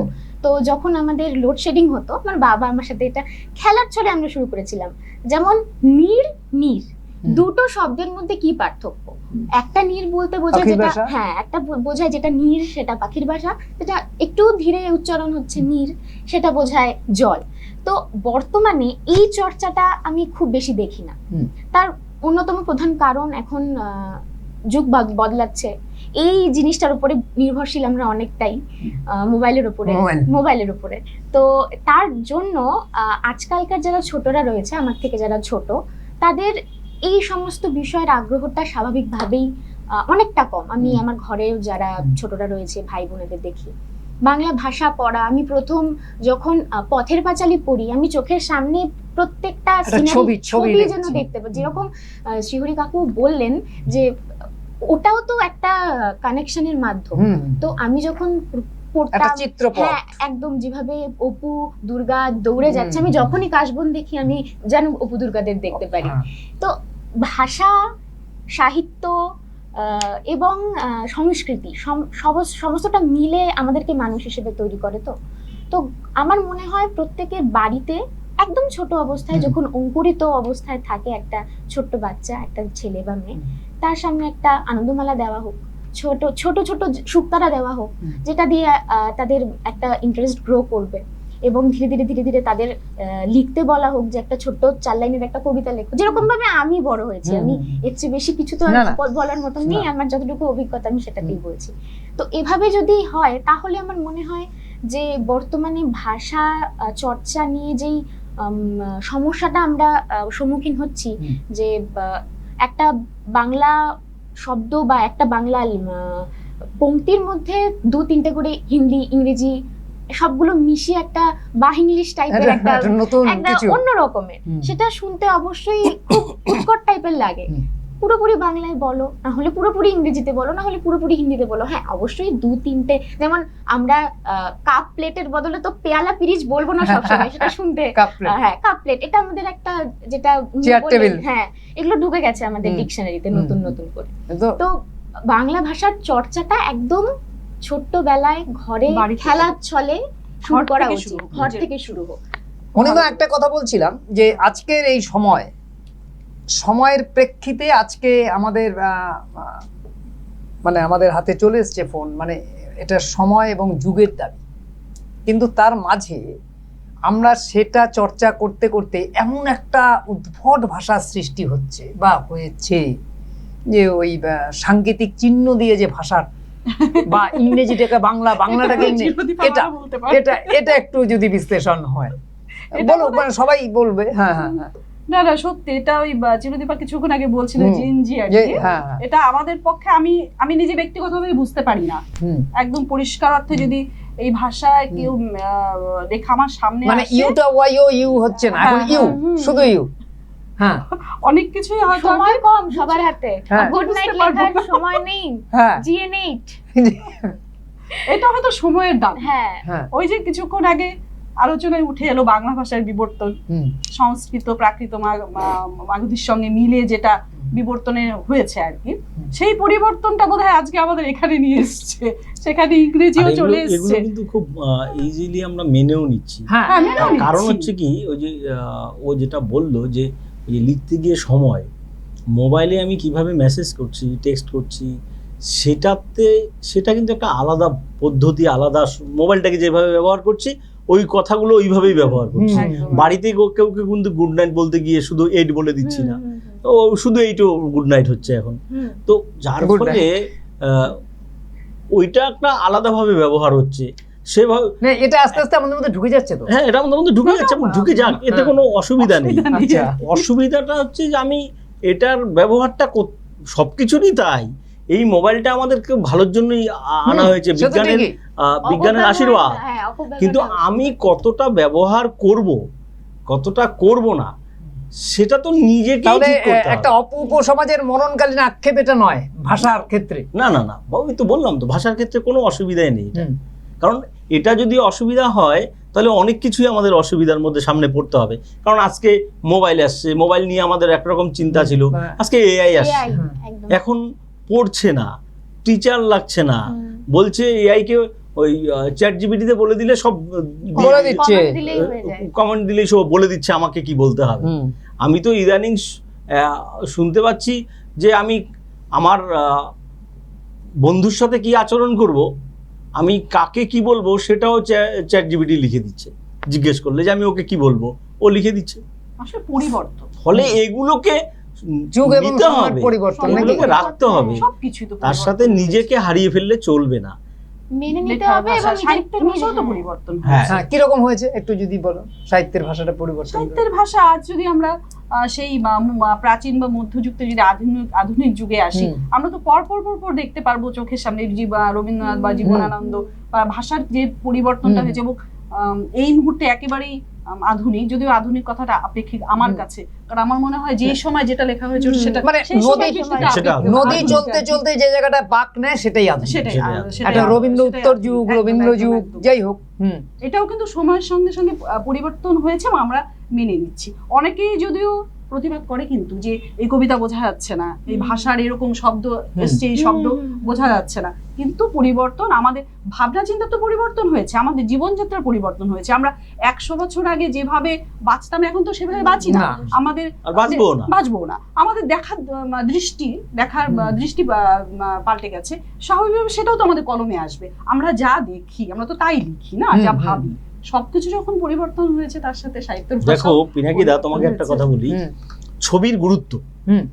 তো যখন আমাদের লোডশেডিং হতো, আমার বাবা আমার সাথে এটা খেলার ছলে আমরা শুরু করেছিলাম। যেমন নীর, নীর, দুটো শব্দের মধ্যে কি পার্থক্য? একটা নীর বলতে বোঝায় যেটা, হ্যাঁ, একটা বোঝায় যেটা নীর সেটা পাখির ভাষা, যেটা একটু ধীরে উচ্চারণ হচ্ছে নীর, সেটা বোঝায় জল। তো বর্তমানে এই চর্চাটা আমি খুব বেশি দেখি না। তার অন্যতম প্রধান কারণ, এখন যুগ বদলাচ্ছে, এই জিনিসটার উপরে নির্ভরশীল আমরা অনেকটাই, মোবাইলের উপরে। তো তার জন্য আজকালকার যারা ছোটরা রয়েছে, আমার থেকে যারা ছোট, তাদের এই সমস্ত বিষয়ের আগ্রহটা স্বাভাবিকভাবেই অনেকটা কম। আমি আমার ঘরেও যারা ছোটরা রয়েছে ভাই বোনেদের দেখি বাংলা ভাষা পড়া। আমি প্রথম যখন পথের পাঁচালী পড়ি, আমি চোখের সামনে প্রত্যেকটা ছবি যেন দেখতে পাই। যেরকম শ্রীহরি কাকু বললেন যে ওটাও তো একটা কানেকশনের মাধ্যম। তো আমি যখন পড়তাম, হ্যাঁ, একদম যেভাবে অপু দুর্গা দৌড়ে যাচ্ছে, আমি যখনই কাশবন দেখি আমি যেন অপু দুর্গাদের দেখতে পারি। তো ভাষা, সাহিত্য এবং সংস্কৃতি সমস্তটা মিলে আমাদেরকে মানুষ হিসেবে তৈরি করে। তো আমার মনে হয় প্রত্যেকের বাড়িতে একদম ছোট অবস্থায়, যখন অঙ্কুরিত অবস্থায় থাকে একটা ছোট্ট বাচ্চা, একটা ছেলে বা মেয়ে, তার সামনে একটা আনন্দমালা দেওয়া হোক, ছোট ছোট ছোট শুকতারা দেওয়া হোক, যেটা দিয়ে তাদের একটা ইন্টারেস্ট গ্রো করবে। এবং ধীরে ধীরে ধীরে ধীরে তাদের লিখতে বলা হোক, যে একটা ছোট্ট 4 লাইনের একটা কবিতা লেখো, যেরকম ভাবে আমি বড় হয়েছি। আমি এর চেয়ে বেশি কিছু তো বলার মতন নেই, আমার যতটুকু অভিজ্ঞতা আমি সেটাতেই বলছি। তো এভাবে যদি হয়, তাহলে আমার মনে হয় যে বর্তমানে ভাষা চর্চা নিয়ে যেই সমস্যাটা আমরা সম্মুখীন হচ্ছি, যে একটা বাংলা শব্দ বা একটা বাংলা পংক্তির মধ্যে 2-3টে করে হিন্দি, ইংরেজি সবগুলো মিশিয়ে একটা বা ইংলিশ টাইপের একটা অন্য রকমের, সেটা শুনতে অবশ্যই খুব উৎকট টাইপের লাগে। পুরোপুরি বাংলায় বলো, না হলে পুরোপুরি ইংরেজিতে বলো, না হলে পুরোপুরি হিন্দিতে বলো। হ্যাঁ অবশ্যই 2-3টে, যেমন আমরা কাপ প্লেটের বদলে তো পেয়ালা পিরিচ বলবো না সবসময়, সেটা শুনতে কাপ প্লেট। হ্যাঁ কাপ প্লেট, এটা আমাদের একটা যেটা চেয়ার বললেন, টেবিল। হ্যাঁ এগুলো ঢুকে গেছে আমাদের হুম। ডিকশনারিতে হুম। নতুন নতুন করে। তো তো বাংলা ভাষার চর্চাটা একদম ছোট্টবেলায় ঘরে বাড়িতে। খেলার ছলে শুরু ঘর করা থেকে উচিত, শুরু হোক, ঘর নিজের। থেকে শুরু হোক। অনিমা, একটা কথা বলছিলাম যে আজকের এই সময়ের প্রেক্ষিতে আজকে আমাদের মানে আমাদের হাতে চলে এসছে ফোন, মানে এটা সময় এবং যুগের দাবি, কিন্তু তার মাঝে আমরা সেটা চর্চা করতে করতে এমন একটা উদ্ভট ভাষার সৃষ্টি হচ্ছে বা হয়েছে, যে ওই সাংকেতিক চিহ্ন দিয়ে যে ভাষার বা ইংরেজিটাকে বাংলা, বাংলাটাকে ইংরেজি, এটা বলতে পারে। এটা এটা একটু যদি বিশ্লেষণ হয় এটা বলো, বোধহয়- মানে সবাই বলবে। হ্যাঁ হ্যাঁ হ্যাঁ না না সত্যি, এটা ওই চিরদীপা কিছুক্ষণ আগে বলছিল হুম। জিনজি আর যে কি। হ্যাঁ হ্যাঁ এটা আমাদের পক্ষে আমি নিজে ব্যক্তিগতভাবে বুঝতে পারি না। হুম। একদম পরিষ্কার অর্থে যদি এই ভাষায় কেউ লেখা আমার সামনে মানে আসে, ইউটা ইউ হচ্ছে না, এখন হ্যাঁ, ইউ, হুম, শুধু ইউ। হ্যাঁ অনেক কিছুই হয়তো সময় কম সবার হাতে, হ্যাঁ। গুড নাইট বুঝতে পারবো লেখার না। সময় নেই, হ্যাঁ GN8। এটা হয়তো সময়ের দাম। হ্যাঁ হ্যাঁ ওই যে কিছুক্ষণ আগে আলোচনায় উঠে এলো বাংলা ভাষার বিবর্তন, হুম। সংস্কৃত প্রাকৃত মাগধীর সঙ্গে মিলে যেটা বিবর্তনে হয়েছে আর কি, সেই পরিবর্তনটা বোধহয় আজকে আমাদের এখানে নিয়ে এসছে, সেখানে ইংরেজিও আর চলে এগুলো এসছে। কিন্তু খুব ইজিলি আমরা মেনেও নিচ্ছি। হ্যাঁ হ্যাঁ, মেনেও নিচ্ছি। কারণ হচ্ছে কি, ওই যে ও যেটা বললো যে ওই যে লিখতে গিয়ে সময়, মোবাইলে আমি কিভাবে মেসেজ করছি, টেক্সট করছি, সেটা কিন্তু একটা আলাদা পদ্ধতি, আলাদা মোবাইলটাকে যেভাবে ব্যবহার করছি ওই কথাগুলো ওইভাবেই ব্যবহার করছি। হুম। একদম। বাড়িতে কেউ কিন্তু গুড নাইট বলতে গিয়ে শুধু এইট বলে দিচ্ছি না, ও শুধু এইটও গুড নাইট হচ্ছে এখন। হুম। তো যার Good ফলে ওইটা একটা আলাদাভাবে ব্যবহার হচ্ছে সেভাবে। না, এটা আস্তে আস্তে আমাদের মধ্যে ঢুকে যাচ্ছে তো। হ্যাঁ, এটা আমাদের মধ্যে ঢুকে যাচ্ছে, এবং ঢুকে যাক, এতে হ্যাঁ। কোনো অসুবিধা নেই। অসুবিধা নেই। আচ্ছা। অসুবিধাটা হচ্ছে যে আমি এটার ব্যবহারটা সবকিছুরই তাই, এই মোবাইলটা আমাদেরকে ভালোর জন্যই আনা হয়েছে, সে তো ঠিকই। বিজ্ঞানের আশীর্বাদ। হ্যাঁ, অপব্যবহারটা কিন্তু বেশি। আমি কতটা ব্যবহার করব, কতটা করব না, সেটা তো নিজেকেই তাহলে ঠিক করতে একটা হবে। উপসমাজের মননকালীন আক্ষেপ এটা নয় ভাষার ক্ষেত্রে। না না না বাবু, আমি তো বললাম তো, ভাষার ক্ষেত্রে কোনো অসুবিধাই নেই। হুম। কারণ এটা যদি অসুবিধা হয় তাহলে অনেক কিছুই আমাদের অসুবিধার মধ্যে সামনে পড়তে হবে। কারণ আজকে মোবাইল আসছে, মোবাইল নিয়ে আমাদের একরকম চিন্তা ছিল, আজকে এআই আসছে। AI, একদম। এখন পড়ছে না, টিচার লাগছে না, হুম। বলছে এআই কে ওই চ্যাট জিপিটিতে বলে দিলে সব বলে দিচ্ছে। Comment দিলেই হয়ে যায়। কমেন্ট দিলেই সব বলে দিচ্ছে আমাকে কি বলতে হবে। হুম। আমি তো ইদানিং শুনতে পাচ্ছি যে আমি আমার বন্ধুর সাথে কি আচরণ করব, আমি কাকে কি বলবো, সেটাও চ্যাট জিপিটি লিখে দিচ্ছে। জিজ্ঞেস করলে যে আমি ওকে কি বলবো, ও লিখে দিচ্ছে। আসলে পরিবর্তন ফলে এগুলোকে যুগ এবং নিতে সময়ের হবে, পরিবর্তন নাকি? এগুলোকে রাখতে হবে। সবকিছুই তো তার সাথে পরিবর্তন নিজেকে হয়েছে। হারিয়ে ফেললে চলবে না। মেনে নিতে লেখার হবে ভাষা, এবং সাহিত্যের ভাষাও তো হ্যাঁ। পরিবর্তন হ্যাঁ। হয়েছে। হ্যাঁ, কিরকম হয়েছে একটু যদি বলো, সাহিত্যের ভাষাটা পরিবর্তন। সাহিত্যের ভাষা আজ যদি আমরা সেই প্রাচীন বা মধ্যযুগতে যদি আধুনিক যুগে আসি, হুম। আমরা তো পর পর পর পর দেখতে পারবো চোখের সামনে রবীন্দ্রনাথ বা জীবনানন্দ বা ভাষার যে পরিবর্তনটা হুম। হয়েছে, এবং এই মুহূর্তে একেবারেই আধুনিক, যদিও আধুনিক কথাটা আপেক্ষিক আমার কাছে, কারণ আমার মনে হয় যে সময় যেটা লেখা হয়েছে সেটা মানে সেই সময় নদী- কিছুটা সেটা আপেক্ষিক, নদী আধুনিক চলতে আর কি। চলতে যে জায়গাটা বাঁক নেয় সেটাই আধুনিক। সেটাই সেটাই সেটাই একটা রবীন্দ্র সেটাই উত্তর আধুনিক, যুগ, একদম, রবীন্দ্র একদম, যুগ, একদম। যাই হোক। হুম। এটাও কিন্তু সময়ের সঙ্গে সঙ্গে পরিবর্তন হয়েছে এবং আমরা মেনে নিচ্ছি। অনেকেই যদিও প্রতিবাদ করে কিন্তু যে এই কবিতা বোঝা যাচ্ছে না, এই ভাষার এরকম শব্দ এসছে, এই শব্দ বোঝা যাচ্ছে না। কিন্তু পরিবর্তন, আমাদের ভাবনা চিন্তা তো পরিবর্তন হয়েছে, আমাদের জীবনযাত্রার পরিবর্তন হয়েছে। আমরা 100 বছর আগে যেভাবে বাঁচতাম এখন তো সেভাবে বাঁচি না। না। আমাদের আর বাঁচবো না। আমাদের দেখার দৃষ্টি পাল্টে গেছে। স্বাভাবিকভাবে সেটাও তো আমাদের কলমে আসবে। আমরা যা দেখি আমরা তো তাই লিখি না, যা হুম, ভাবি। সবকিছু যখন পরিবর্তন হয়েছে তার সাথে সাহিত্যের দেখো ভাষাও পিনাকি দা, তোমাকে একটা কথা বলি, হুম। ছবির গুরুত্ব, হুম।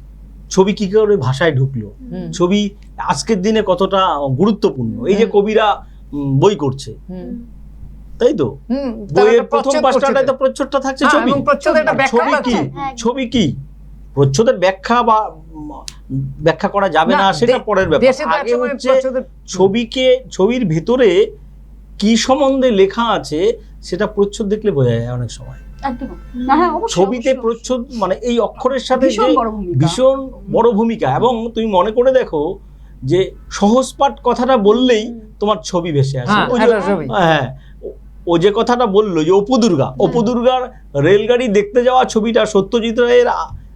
ছবি কি করে ভাষায় ঢুকলো, হুম। ছবি আজকের দিনে কতটা গুরুত্বপূর্ণ। এই যে কবিরা বই করছে, হুম। তাই তো, হুম। বইয়ের তারা প্রথম প্রচ্ছদ পাঁচটাটায় করছে তো প্রচ্ছদটা থাকছে হ্যাঁ, ছবি। এবং প্রচ্ছদে একটা ব্যাখ্যা ছবি কি, আছে। হ্যাঁ। ছবি কি, প্রচ্ছদের ব্যাখ্যা বা ব্যাখ্যা করা যাবে না, সেটা পরের ব্যাপার। দেশে তো আগে একসময় হচ্ছে প্রচ্ছদের- ছবির ভেতরে কি সম্বন্ধে লেখা আছে সেটা প্রচ্ছদ দেখলে বোঝা যায় অনেক সময়। একদম না, হ্যাঁ অবশ্যই ছবিতে অবশ্যই, প্রচ্ছদ মানে এই অক্ষরের সাথে ভীষণ যে বড় ভূমিকা। ভীষণ বড় ভূমিকা। এবং তুমি মনে করে দেখো যে সহজপাঠ কথাটা বললেই তোমার ছবি ভেসে আসে। হ্যাঁ, ওই যে- একটা ছবি। হ্যাঁ, ও যে কথাটা বললো যে অপু দুর্গার রেলগাড়ি দেখতে যাওয়া ছবিটা সত্যজিৎ রায়ের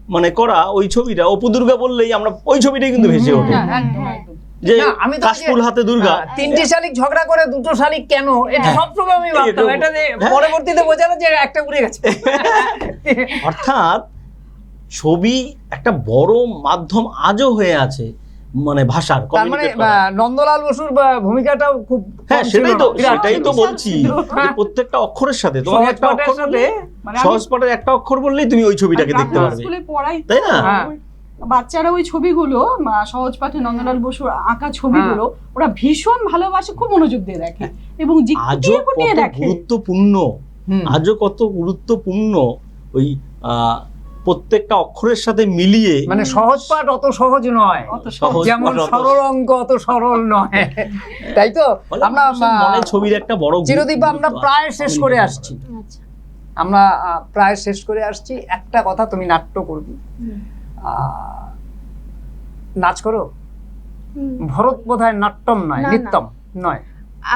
মানে করা ওই ছবিটা, অপু দুর্গা বললেই আমরা ওই ছবিটাই কিন্তু ভেসে ওঠে। হ্যাঁ, একদম একদম। যে না, আমি তো কাশফুল হাতে দুর্গা, তিনটি শালিক ঝগড়া করে দুটো শালিক কেন, এটা হ্যাঁ। সবসময় আমি ভাবতাম। এরকম। এটা যে হ্যাঁ। পরবর্তীতে বোঝালো যে একটা উড়ে গেছে। অর্থাৎ ছবি একটা বড় মাধ্যম আজও হয়ে আছে, মানে ভাষার তার মানে communicate করা। নন্দলাল বসুর ভূমিকাটাও খুব হ্যাঁ, কম ছিল সেটাই না। তো বিরাট সেটাই তো ছিল। বলছি যে প্রত্যেকটা অক্ষরের সাথে তোমার সহজ একটা পাঠের অক্ষর সাথে মানে আমি সহজ পাঠের একটা অক্ষর বললেই তুমি ওই ছবিটাকে আর দেখতে গ্রামের পারবে, স্কুলে পড়াই তো, তাই না? হ্যাঁ। বাচ্চারা ওই ছবিগুলো সহজ পাঠে নন্দলাল বসুর আঁকা ছবিগুলো ওরা ভীষণ ভালোবাসে, খুব মনোযোগ দিয়ে দেখে এবং আজও জিজ্ঞেস করে কত দেখে। গুরুত্বপূর্ণ, হুম। আজও কত গুরুত্বপূর্ণ ওই প্রত্যেকটা অক্ষরের সাথে মিলিয়ে। মানে সহজ পাঠ অত সহজ নয়, অত সহজ যেমন পাঠ অত- সরল অঙ্ক অত সরল নয়, তাই তো? ফলে আমরা মানুষের মনে ছবির একটা বড় চিরদীপ আমরা গুরুত্ব প্রায় আছে, শেষ করে communicate আসছি। আচ্ছা। আমরা প্রায় শেষ করে আসছি। একটা কথা, তুমি নাট্য করবি, হুম। নাচ করো? হুম। ভরত বোধহয় নাট্যম নয়, না, না। নৃত্যম নয়,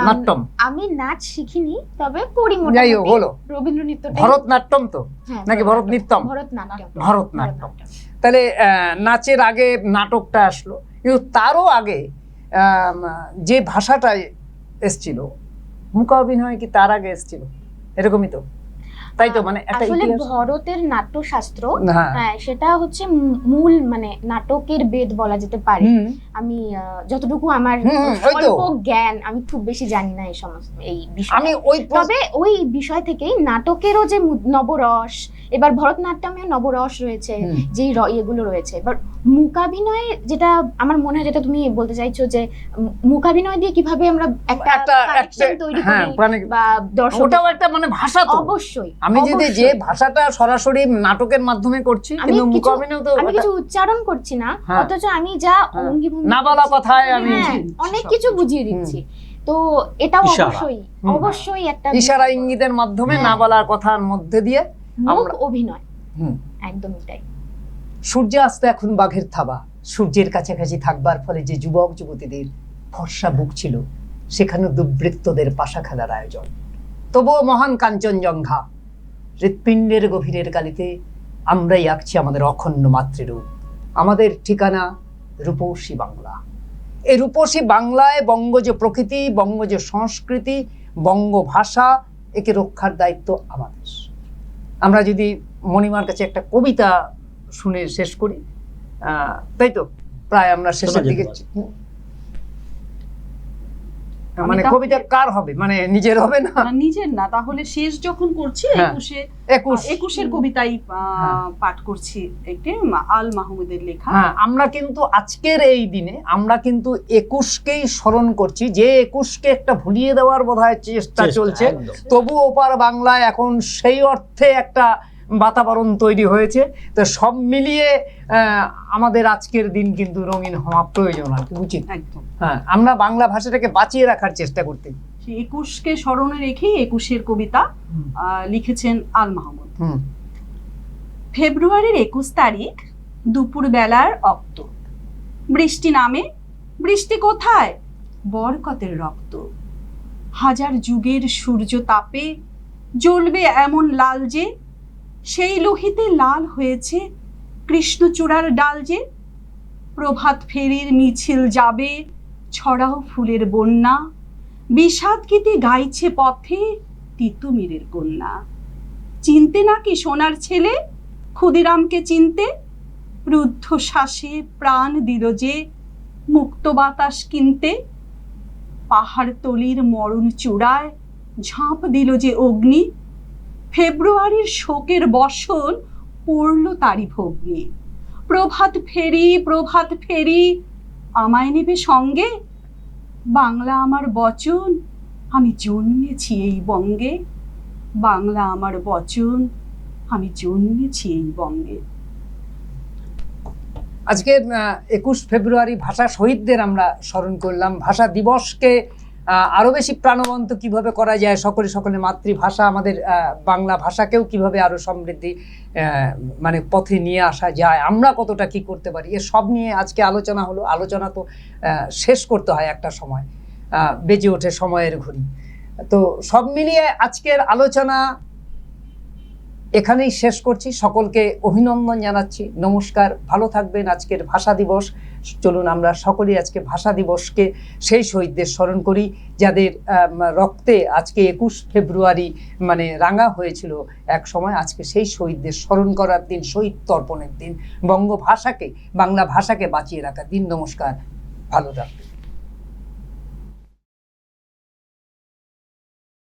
নাট্যম। আমি নাচ শিখিনি, তবে করি যাই হোক, মোটামুটি। হলো রবীন্দ্র নৃত্যটা ভরতনাট্যম তো নাকি ভরতনৃত্যম? ভরতনাট্যম। ভরতনাট্যম। তাহলে নাচের আগে নাটকটা আসলো, কিন্তু তারও আগে যে ভাষাটা এসছিল, মূকাভিনয় কি তার আগে এসছিল? এরকমই তো, তাই তো? মানে একটা আসলে ইতিহাস। ভরতের নাট্যশাস্ত্র, হ্যাঁ। হ্যাঁ, সেটা হচ্ছে মূল মানে নাটকের বেদ বলা যেতে পারে। হুম। আমি যতটুকু আমার ওই তো। অল্প জ্ঞান, আমি খুব বেশি জানি না এই সমস্ত এই বিষয়ে। আমি ওই তবে ওই বিষয় থেকেই নাটকেরও যে নবরস, এবার ভরতনাট্যমেও নবরস রয়েছে, হুম। যেই এগুলো রয়েছে। এবার মূকাভিনয়, যেটা আমার মনে হয়, যেটা তুমি বলতে চাইছো যে মূকাভিনয় দিয়ে কিভাবে আমরা একটা কানেকশন তৈরি হ্যাঁ, করি বা দর্শক, ওটাও একটা মানে ভাষা তো। অবশ্যই। আমি যদি অবশ্যই। যে ভাষাটা সরাসরি নাটকের মাধ্যমে করছি, আমি কিন্তু কিছু- মূকাভিনয় তো আমি কিছু উচ্চারণ করছি না, হ্যাঁ। অথচ আমি যা হ্যাঁ। অঙ্গি ভঙ্গি না বলা করছি, কথায় আমি হ্যাঁ, অনেক কিছু বুঝিয়ে দিচ্ছি। তো এটাও ইশারা। অবশ্যই হুম। অবশ্যই একটা ইশারা ইঙ্গিতের মাধ্যমে হ্যাঁ। না বলার কথার মধ্যে দিয়ে মুখ আমরা- অভিনয়, হুম। একদমই তাই। সূর্যাস্ত এখন বাঘের থাবা, সূর্যের কাছাকাছি থাকবার ফলে যে যুবক যুবতীদের ফর্সা বুক ছিল, সেখানে দুর্বৃত্তদের পাশা খেলার আয়োজন। তবুও মহান কাঞ্চনজঙ্ঘা, হৃৎপিণ্ডের গভীরের গালিতে আমরাই আঁকছি আমাদের অখণ্ড মাতৃরূপ। আমাদের ঠিকানা রূপসী বাংলা। এই রূপসী বাংলায় বঙ্গজ প্রকৃতি, বঙ্গজ সংস্কৃতি, বঙ্গ ভাষা, একে রক্ষার দায়িত্ব আমাদের। আমরা যদি মণিমার কাছে একটা কবিতা শুনে শেষ করি, তাই তো? প্রায় আমরা শেষের শোনা যেতে দিকে। পারে। মানে আমি কবিতা কার হবে? মানে নিজের হবে না? না, নিজের না, তাহলে শেষ যখন করছি হ্যাঁ। 21-এর কবিতাই হ্যাঁ। পাঠ করছি, একটি আল মাহমুদের লেখা। হ্যাঁ, আমরা কিন্তু আজকের এই দিনে আমরা কিন্তু 21কেই স্মরণ করছি, যে 21কে একটা ভুলিয়ে দেওয়ার বোধহয় চেষ্টা চলছে। একদম। তবু ওপার বাংলায় এখন সেই অর্থে একটা বাতাবরণ তৈরি হয়েছে। তো সব মিলিয়ে আমাদের আজকের দিন কিন্তু রঙিন হওয়া প্রয়োজন, আর কি উচিত। একদম। হ্যাঁ, আমরা বাংলা ভাষাটাকে বাঁচিয়ে রাখার চেষ্টা করতে। সেই 21কে স্মরণে রেখেই 21-এর কবিতা লিখেছেন আল মাহমুদ। হুম। ফেব্রুয়ারির 21 তারিখ দুপুর বেলার অক্ত, বৃষ্টি নামে, বৃষ্টি কোথায়? বরকতের রক্ত। হাজার যুগের সূর্য তাপে জ্বলবে এমন লাল যে, সেই লোহিতে লাল হয়েছে কৃষ্ণচূড়ার ডাল যে। প্রভাত ফেরির মিছিল যাবে, ছড়াও ফুলের বন্যা, বিষাদ গীতে গাইছে পথে তিতুমিরের কন্যা। চিনতে নাকি সোনার ছেলে, ক্ষুদিরামকে চিনতে? রুদ্ধ শ্বাসে প্রাণ দিল যে, মুক্ত বাতাস কিনতে। পাহাড়তলির মরণ চূড়ায় ঝাঁপ দিল যে অগ্নি, ফেব্রুয়ারির শোকের বর্ষণ পড়ল তারি ভগ্নি। প্রভাত ফেরি, প্রভাত ফেরি, আমায় নেবে সঙ্গে? বাংলা আমার বচন, আমি জন্মেছি এই বঙ্গে। বাংলা আমার বচন, আমি জন্মেছি এই বঙ্গে। আজকে 21 ফেব্রুয়ারি ভাষা শহীদদের আমরা স্মরণ করলাম। ভাষা দিবসকে আরো বেশি প্রাণবন্ত কিভাবে করা যায়, সকলে মাতৃভাষা আমাদের বাংলা ভাষাকেও কিভাবে আরো সমৃদ্ধি মানে পথে নিয়ে আসা যায়, আমরা কতটা কি করতে পারি, এ সব নিয়ে আজকে আলোচনা হলো। আলোচনা তো শেষ করতে হয় একটা সময়, বেজে ওঠে সময়ের ঘড়ি। তো সব মিলিয়ে আজকের আলোচনা এখানেই শেষ করছি। সকলকে অভিনন্দন জানাচ্ছি, নমস্কার, ভালো থাকবেন। আজকের ভাষা দিবস, চলুন আমরা সকলেই আজকে ভাষা দিবসকে সেই শহীদদের স্মরণ করি যাদের রক্তে আজকে 21 ফেব্রুয়ারি মানে রাঙা হয়েছিল এক সময়। আজকে সেই শহীদদের স্মরণ করার দিন, শহীদ তর্পণের দিন, বঙ্গভাষাকে, বাংলা ভাষাকে বাঁচিয়ে রাখার দিন। নমস্কার, ভালো থাকবেন।